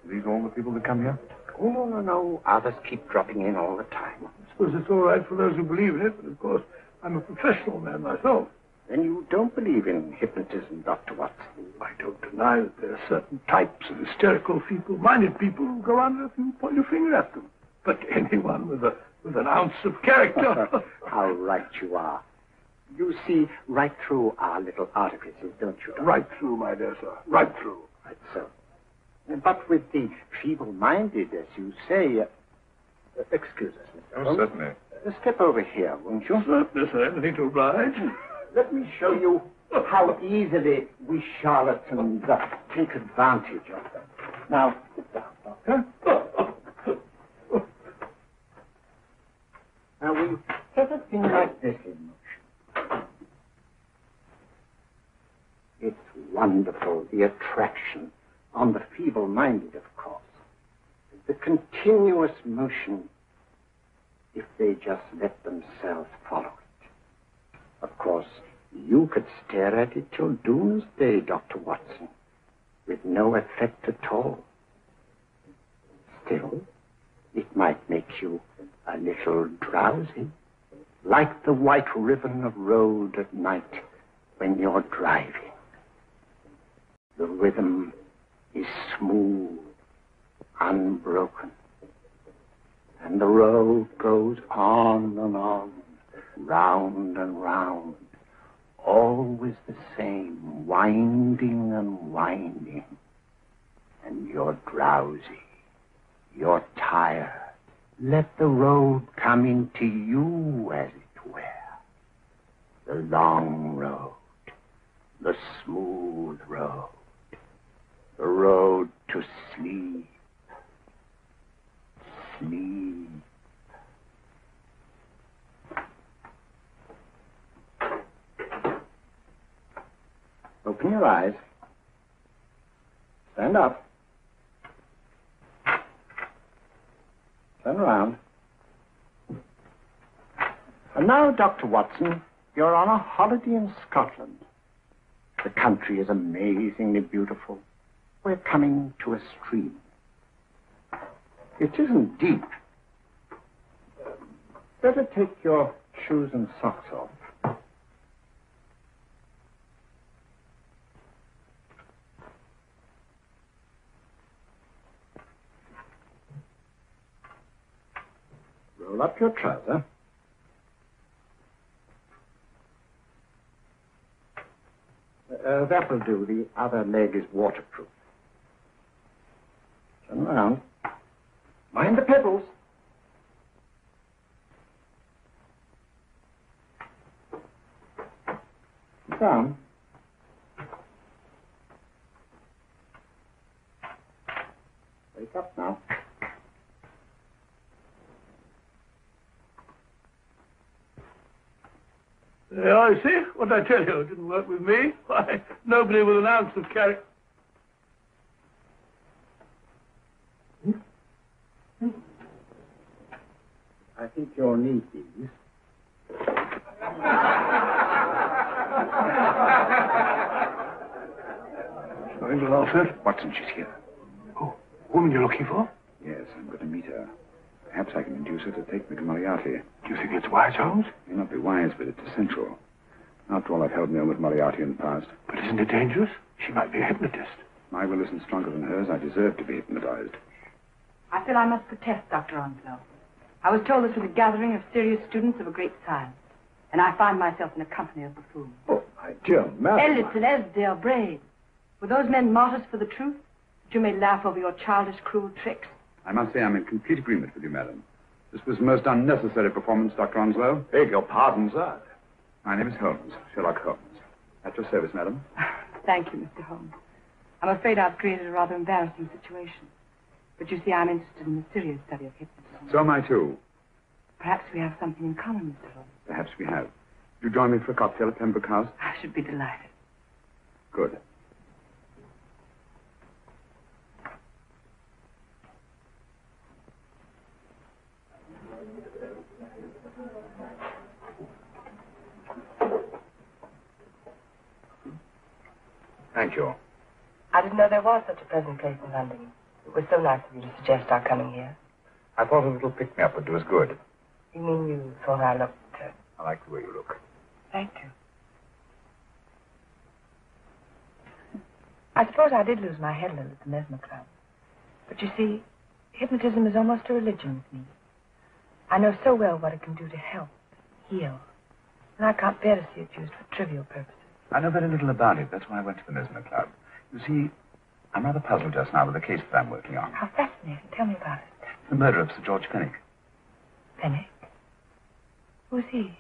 these all the people that come here? Oh, no. Others keep dropping in all the time. I suppose it's all right for those who believe in it, but of course, I'm a professional man myself. Then you don't believe in hypnotism, Dr. Watson? I don't deny that there are certain types of hysterical, feeble-minded people who go under if you point your finger at them. But anyone with an ounce of character... How right you are. You see right through our little artifices, don't you, Doctor? Right through, my dear sir. Right through. Right so. But with the feeble-minded, as you say... excuse us, Mr. Holmes. Certainly. Step over here, won't you? Certainly, sir. Anything to oblige. Let me show you how easily we charlatans take advantage of them. Now, sit down, Doctor. Now, we set a thing like this in motion. It's wonderful, the attraction on the feeble-minded, of course. The continuous motion, if they just let themselves follow it. Of course, you could stare at it till doomsday, Dr. Watson, with no effect at all. still, it might make you a little drowsy, like the white ribbon of road at night when you're driving. The rhythm is smooth, unbroken, and the road goes on and on, round and round, always the same, winding and winding. And you're drowsy, you're tired. Let the road come into you, as it were. The long road, the smooth road, the road to sleep. Sleep. Open your eyes. Stand up. Turn around. And now, Dr. Watson, you're on a holiday in Scotland. The country is amazingly beautiful. We're coming to a stream. It isn't deep. Better take your shoes and socks off. Roll up your trouser. That will do. The other leg is waterproof. Turn around. Mind the pedals. Down. Wake up now. I see. What did I tell you? It didn't work with me. Why, nobody with an ounce of character. I think your knee is. Going to Alfred? Watson, she's here. Oh, woman you're looking for? Yes, I'm going to meet her. Perhaps I can induce her to take me to Moriarty. Do you think it's wise, Holmes? May not be wise, but it's essential. After all, I've held my own with Moriarty in the past. But isn't it dangerous? She might be a hypnotist. My will isn't stronger than hers. I deserve to be hypnotized. I feel I must protest, Dr. Onslow. I was told this was a gathering of serious students of a great science, and I find myself in a company of buffoons. Oh, my dear madam. Elliot and Esdale brave. Were those men martyrs for the truth? That you may laugh over your childish, cruel tricks? I must say I'm in complete agreement with you, madam. This was a most unnecessary performance, Dr. Onslow. Beg your pardon, sir. My name is Holmes, Sherlock Holmes. At your service, madam. Thank you, Mr. Holmes. I'm afraid I've created a rather embarrassing situation. But you see, I'm interested in the serious study of hypnotism. So am I, too. Perhaps we have something in common, Mr. Holmes. Perhaps we have. You join me for a cocktail at Pembroke House? I should be delighted. Good. Thank you. I didn't know there was such a pleasant place in London. It was so nice of you to suggest our coming here. I thought a little pick-me-up would do us good. You mean you thought I looked... I like the way you look. Thank you. I suppose I did lose my head a little at the Mesmer Club. But you see, hypnotism is almost a religion with me. I know so well what it can do to help, heal. And I can't bear to see it used for trivial purposes. I know very little about it. That's why I went to the Mesmer Club. You see, I'm rather puzzled just now with the case that I'm working on. How fascinating. Tell me about it. The murder of Sir George Fenwick. Fenwick? Who's he?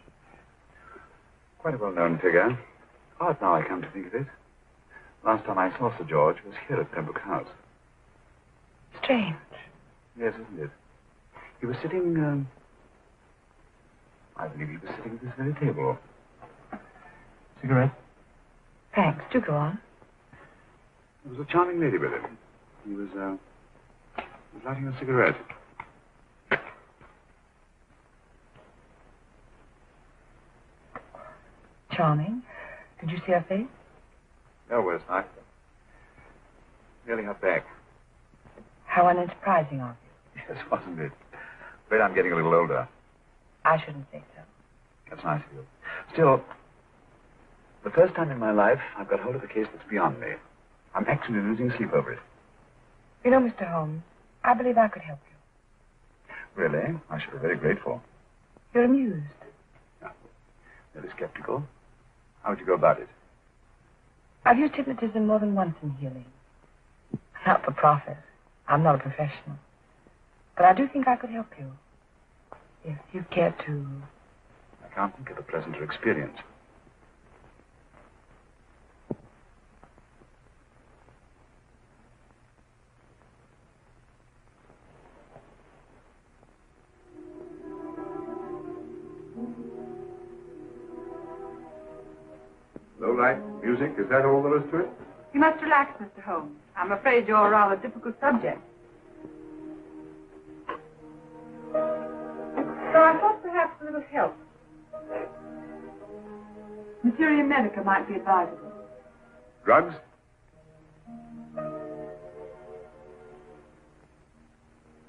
Quite a well-known figure. Odd now I come to think of it. Last time I saw Sir George was here at Pembroke House. Strange. Yes, isn't it? He was sitting, I believe he was sitting at this very table. Cigarette? Thanks. Do go on. There was a charming lady with him. He was lighting a cigarette. Charming. Did you see her face? No, West, I... Merely her back. How unenterprising of you. Yes, wasn't it? Afraid I'm getting a little older. I shouldn't say so. That's nice of you. Still, the first time in my life, I've got hold of a case that's beyond me. I'm actually losing sleep over it. You know, Mr. Holmes, I believe I could help you. Really? I should be very grateful. You're amused. No. Really skeptical. How would you go about it? I've used hypnotism more than once in healing. Not for profit. I'm not a professional. But I do think I could help you. If you care to... I can't think of a pleasanter experience. Low light, music, is that all there is to it? You must relax, Mr. Holmes. I'm afraid you're a rather difficult subject. So I thought perhaps a little help. Materia medica might be advisable. Drugs?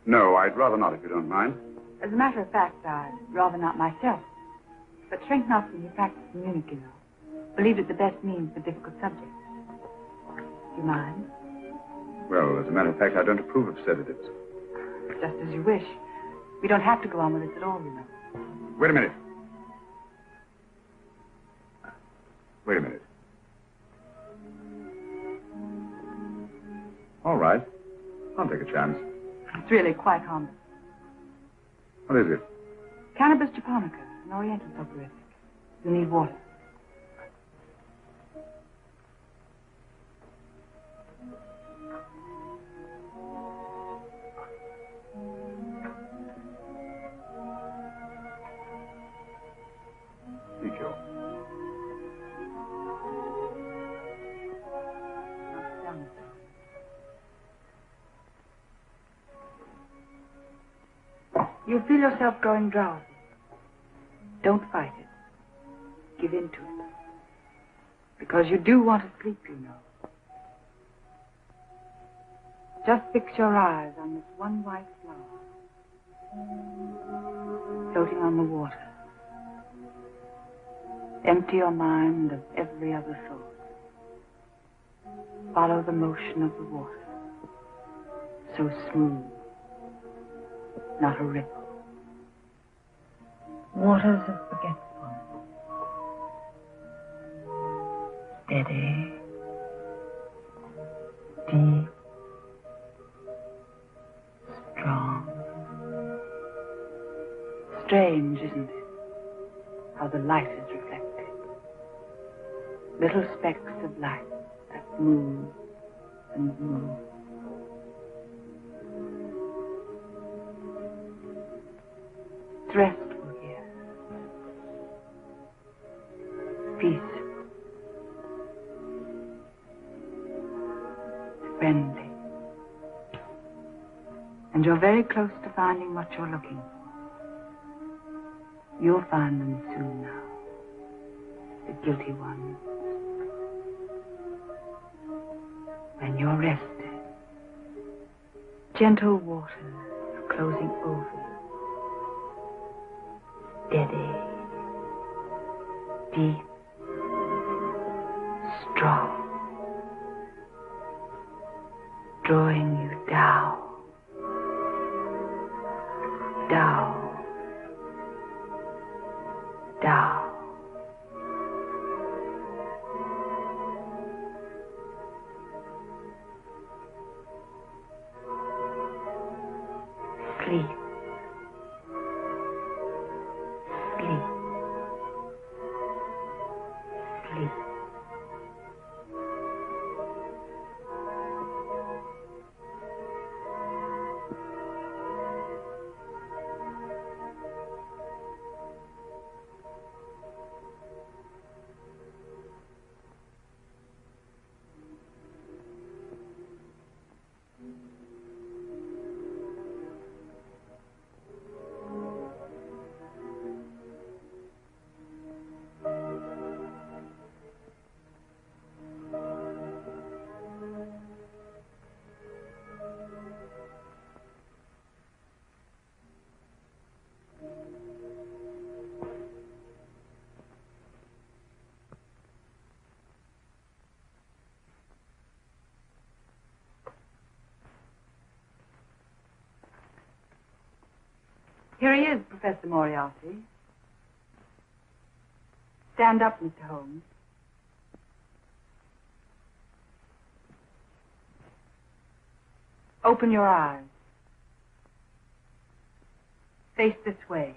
No, I'd rather not, if you don't mind. As a matter of fact, I'd rather not myself. But shrink not from your practice in Munich, you know. Believed it the best means for difficult subjects. Do you mind? Well, as a matter of fact, I don't approve of sedatives. Just as you wish. We don't have to go on with this at all, you know. Wait a minute. Wait a minute. All right. I'll take a chance. It's really quite harmless. What is it? Cannabis japonica, an oriental soporific. You need water. You feel yourself growing drowsy. Don't fight it. Give in to it. Because you do want to sleep, you know. Just fix your eyes on this one white flower, floating on the water. Empty your mind of every other thought. Follow the motion of the water. So smooth. Not a ripple. Waters of forgetfulness. Steady. Deep. Strong. Strange, isn't it? How the light is reflected. Little specks of light that move and move. It's restful here. Peaceful. Friendly. And you're very close to finding what you're looking for. You'll find them soon now. The guilty ones. When you're rested, gentle waters closing over you. Steady, deep, strong, drawing you down, down, down. Sleep. Here he is, Professor Moriarty. Stand up, Mr. Holmes. Open your eyes. Face this way.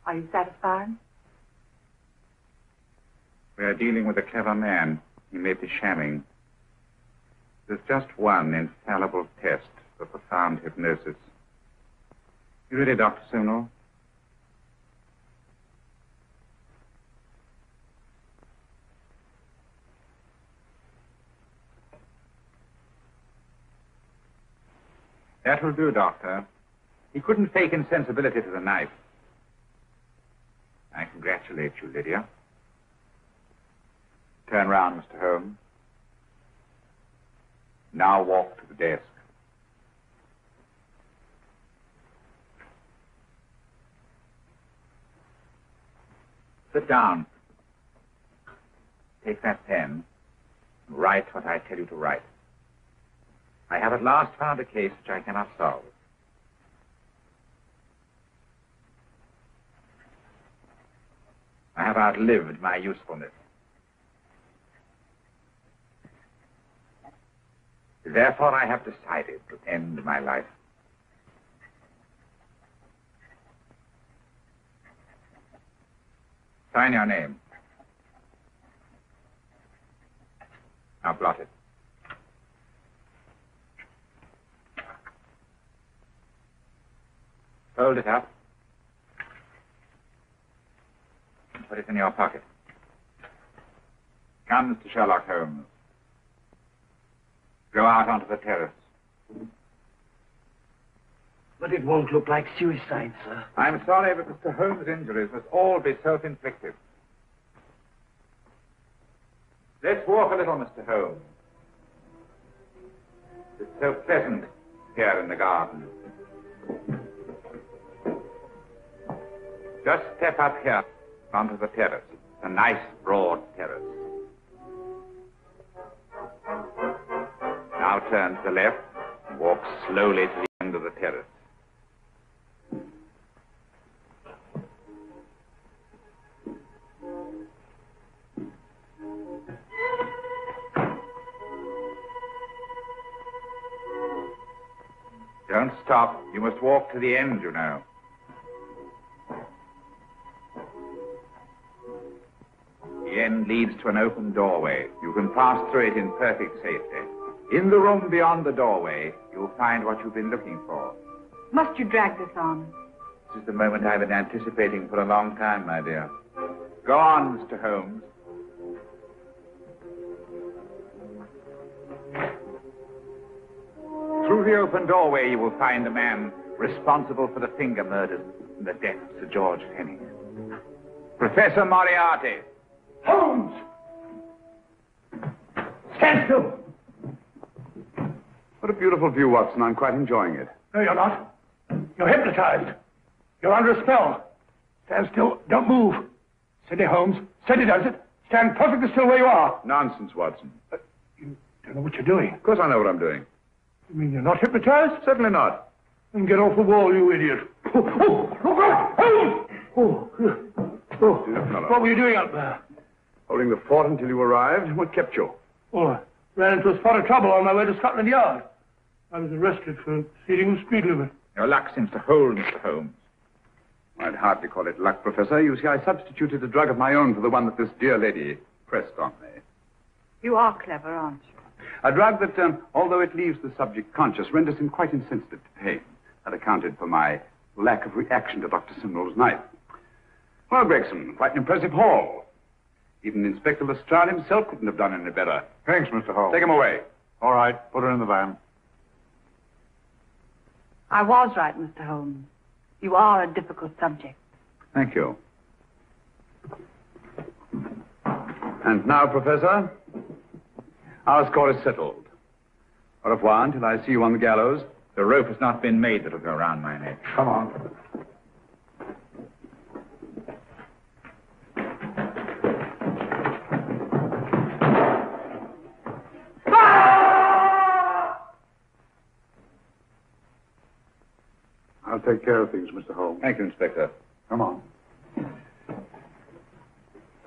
Are you satisfied? We are dealing with a clever man. He may be shamming. There's just one infallible test for profound hypnosis. You ready, Dr. Simnel? That will do, Doctor. He couldn't fake insensibility to the knife. I congratulate you, Lydia. Turn round, Mr. Holmes. Now walk to the desk. Sit down. Take that pen and write what I tell you to write. I have at last found a case which I cannot solve. I have outlived my usefulness. Therefore, I have decided to end my life. Sign your name. Now blot it. Fold it up. And put it in your pocket. Come, Mr. Sherlock Holmes. Go out onto the terrace. But it won't look like suicide, sir. I'm sorry, but Mr. Holmes' injuries must all be self-inflicted. Let's walk a little, Mr. Holmes. It's so pleasant here in the garden. Just step up here onto the terrace. A nice, broad terrace. Now turn to the left and walk slowly to the end of the terrace. Don't stop. You must walk to the end, you know. The end leads to an open doorway. You can pass through it in perfect safety. In the room beyond the doorway, you'll find what you've been looking for. Must you drag this on? This is the moment I've been anticipating for a long time, my dear. Go on, Mr. Holmes. Through the open doorway, you will find the man responsible for the finger murders and the death of Sir George Fenwick. Professor Moriarty. Holmes! Stand still! What a beautiful view, Watson. I'm quite enjoying it. No, you're not. You're hypnotized. You're under a spell. Stand still. Don't move. Steady, Holmes. Steady does it. Stand perfectly still where you are. Nonsense, Watson. You don't know what you're doing. Of course I know what I'm doing. You mean you're not hypnotized? Certainly not. Then get off the wall, you idiot. Oh, look out! Oh, what were you doing up there? Holding the fort until you arrived. What kept you? Oh, I ran into a spot of trouble on my way to Scotland Yard. I was arrested for exceeding the speed limit. Your luck seems to hold, Mr. Holmes. I'd hardly call it luck, Professor. You see, I substituted a drug of my own for the one that this dear lady pressed on me. You are clever, aren't you? A drug that, although it leaves the subject conscious, renders him quite insensitive to pain. That accounted for my lack of reaction to Dr. Simnel's knife. Well, Gregson, quite an impressive haul. Even Inspector Lestrade himself couldn't have done any better. Thanks, Mr. Holmes. Take him away. All right, put her in the van. I was right, Mr. Holmes. You are a difficult subject. Thank you. And now, Professor, our score is settled. Au revoir until I see you on the gallows. The rope has not been made that'll go around my neck. Come on. take care of things, Mr. Holmes. Thank you, Inspector. Come on.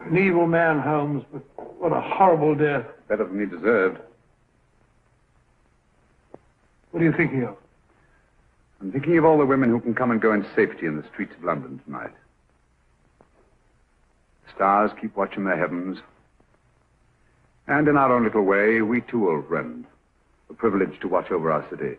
An evil man, Holmes, but what a horrible death. Better than he deserved. What are you thinking of? I'm thinking of all the women who can come and go in safety in the streets of London tonight. The stars keep watch in the heavens. And in our own little way, we too, old friend, are privileged to watch over our city.